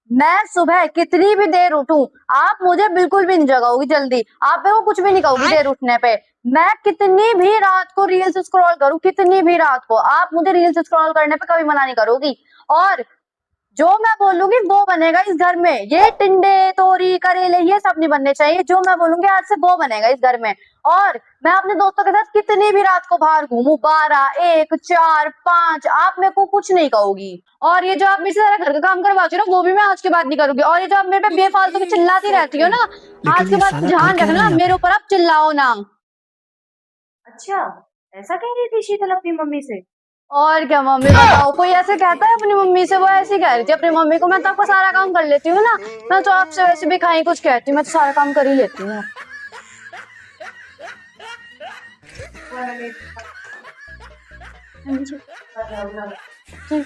मैं सुबह कितनी भी देर उठूं, आप मुझे बिल्कुल भी नहीं जगाओगी जल्दी। आप मेरे को कुछ भी नहीं कहोगी देर उठने पे। मैं कितनी भी रात को रील्स स्क्रॉल करूं, कितनी भी रात को, आप मुझे रील्स स्क्रॉल करने पे कभी मना नहीं करोगी। और जो मैं बोलूंगी वो बनेगा इस घर में। ये टिंडे तोरी करेले ये सब नहीं बनने चाहिए। जो मैं बोलूंगी आज से वो बनेगा इस घर में। और मैं अपने दोस्तों के साथ कितनी भी रात को बाहर घूमू, 12, 1, 4, 5, आप मेरे को कुछ नहीं कहोगी। और ये जो आप मेरे से सारा घर का काम करवाती हो ना, वो भी मैं आज के बाद नहीं करूंगी। और ये जो आप मेरे पे बेफालतू की चिल्लाती रहती हो ना, आज लेकिन के ये बाद साला कर ध्यान क्या रहा है रखना यहाँ मेरे पे? ऊपर आप चिल्लाओ ना। अच्छा, ऐसा कह रही थी शीतल अपनी मम्मी से? और क्या मम्मी, बताओ कोई ऐसे कहता है अपनी मम्मी से? वो ऐसी कह रही थी अपनी मम्मी को, मैं तो आपका सारा काम कर लेती हूँ ना। मैं तो आपसे वैसे भी कहीं कुछ कहती हूँ, मैं तो सारा काम कर ही लेती हूँ। हाँ जी। जी।